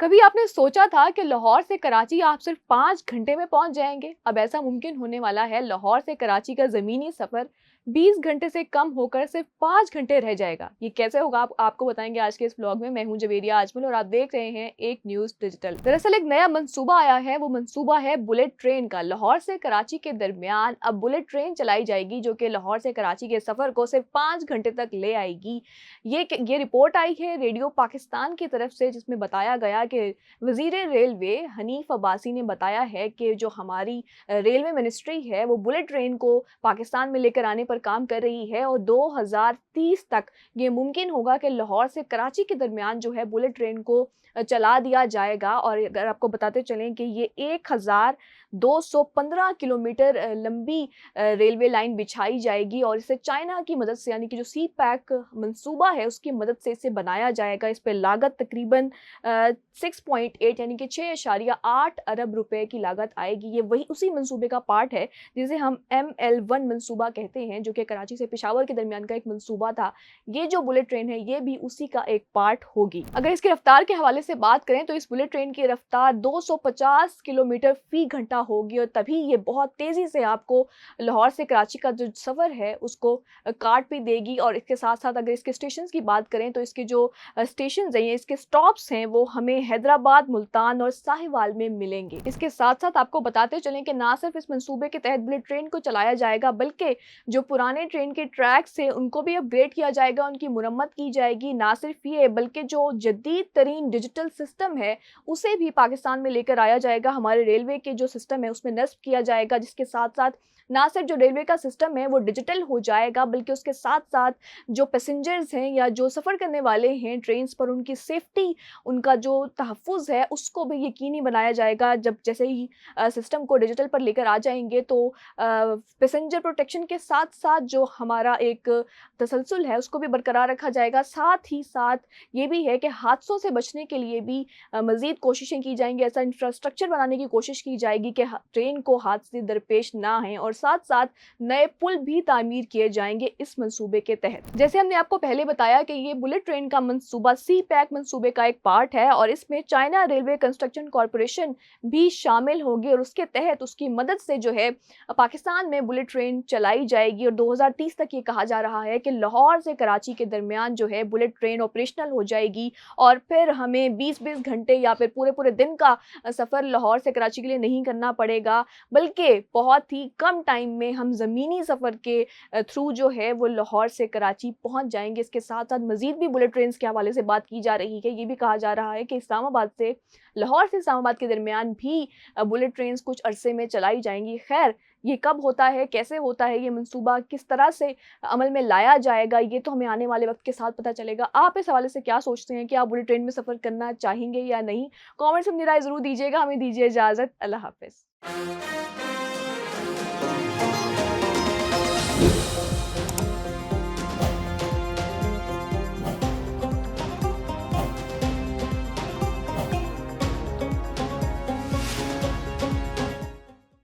कभी आपने सोचा था कि लाहौर से कराची आप सिर्फ 5 घंटे में पहुंच जाएंगे? अब ऐसा मुमकिन होने वाला है। लाहौर से कराची का ज़मीनी सफ़र 20 घंटे से कम होकर सिर्फ 5 घंटे रह जाएगा। ये कैसे होगा आपको बताएंगे आज के इस व्लॉग में। मैं हूं जवेरिया आजमल और आप देख रहे हैं एक न्यूज़ डिजिटल। दरअसल एक नया मंसूबा आया है, वो मंसूबा है बुलेट ट्रेन का। लाहौर से कराची के दरमियान अब बुलेट ट्रेन चलाई जाएगी जो कि लाहौर से कराची के सफ़र को सिर्फ 5 घंटे तक ले आएगी। ये रिपोर्ट आई है रेडियो पाकिस्तान की तरफ से, जिसमें बताया गया कि वज़ीर रेलवे हनीफ अब्बासी ने बताया है कि जो हमारी रेलवे मिनिस्ट्री है वो बुलेट ट्रेन को पाकिस्तान में लेकर आने पर काम कर रही है और 2030 तक ये मुमकिन होगा कि लाहौर से कराची के दरमियान जो है बुलेट ट्रेन को चला दिया जाएगा। और अगर आपको बताते चलें कि ये 1215 किलोमीटर लंबी रेलवे लाइन बिछाई जाएगी और इसे चाइना की मदद से, यानी कि जो सी पैक मंसूबा है उसकी मदद से इसे बनाया जाएगा। इस पे लागत तकरीबन 6.8 यानी कि 6.8 अरब रुपए की लागत आएगी। ये वही उसी मंसूबे का पार्ट है जिसे हम ML1 मंसूबा कहते हैं, जो कि कराची से पेशावर के दरमियान का एक मंसूबा था। ये जो बुलेट ट्रेन है ये भी उसी का एक पार्ट होगी। अगर इसकी रफ्तार के हवाले से बात करें तो इस बुलेट ट्रेन की रफ्तार 250 किलोमीटर फी घंटा होगी और तभी ये बहुत तेजी से आपको लाहौर से कराची का जो सफ़र है उसको काट भी देगी। और इसके साथ साथ अगर इसके स्टेशन की बात करें तो इसके जो स्टेशन हैं, इसके स्टॉप्स हैं, वो हमें हैदराबाद, मुल्तान और साहिवाल में मिलेंगे। इसके साथ साथ आपको बताते चलें कि ना सिर्फ इस मंसूबे के तहत बुलेट ट्रेन को चलाया जाएगा बल्कि जो पुराने ट्रेन के ट्रैक्स हैं उनको भी अपग्रेड किया जाएगा, उनकी मुरम्मत की जाएगी। ना सिर्फ ये बल्कि जो जदीद तरीन डिजिटल सिस्टम है उसे भी पाकिस्तान में लेकर आया जाएगा। हमारे रेलवे के जो सिस्टम है उसमें नस्ब किया जाएगा, जिसके साथ साथ ना सिर्फ जो रेलवे का सिस्टम है वो डिजिटल हो जाएगा बल्कि उसके साथ साथ जो पैसेंजर्स हैं या जो सफ़र करने वाले हैं ट्रेन्स पर, उनकी सेफ्टी, उनका जो तहफ़्फ़ुज़ है उसको भी यकीनी बनाया जाएगा। जब जैसे ही सिस्टम को डिजिटल पर लेकर आ जाएंगे तो पैसेंजर प्रोटेक्शन के साथ साथ जो हमारा एक तसलसल है उसको भी बरकरार रखा जाएगा। साथ ही साथ ये भी है कि हादसों से बचने के लिए भी मज़ीद कोशिशें की जाएंगी। ऐसा इंफ्रास्ट्रक्चर बनाने की कोशिश की जाएगी कि ट्रेन को हादसे दरपेश ना आएँ और साथ साथ नए पुल भी तामीर किए जाएंगे इस मंसूबे के तहत। जैसे हमने आपको पहले बताया कि ये बुलेट ट्रेन का मंसूबा सी पैक मंसूबे का एक पार्ट है और इसमें चाइना रेलवे कंस्ट्रक्शन कॉरपोरेशन भी शामिल होगी और उसके तहत उसकी मदद से जो है पाकिस्तान में बुलेट ट्रेन चलाई जाएगी। और 2030 तक ये कहा जा रहा है कि लाहौर से कराची के दरमियान जो है बुलेट ट्रेन ऑपरेशनल हो जाएगी और फिर हमें 20-20 घंटे या फिर पूरे दिन का सफ़र लाहौर से कराची के लिए नहीं करना पड़ेगा, बल्कि बहुत ही कम टाइम में हम ज़मीनी सफ़र के थ्रू जो है वो लाहौर से कराची पहुंच जाएंगे। इसके साथ साथ मज़ीद भी बुलेट ट्रेन के हवाले से बात की जा रही है। ये भी कहा जा रहा है कि इस्लामाबाद से, लाहौर से इस्लामाबाद के दरमियान भी बुलेट ट्रेन कुछ अरसे में चलाई जाएंगी। खैर, ये कब होता है, कैसे होता है, ये मंसूबा किस तरह से अमल में लाया जाएगा, ये तो हमें आने वाले वक्त के साथ पता चलेगा। आप इस हवाले से क्या सोचते हैं कि आप बुलेट ट्रेन में सफ़र करना चाहेंगे या नहीं? कमेंट्स में अपनी राय ज़रूर दीजिएगा। हमें दीजिए इजाज़त। अल्लाह हाफ़िज़।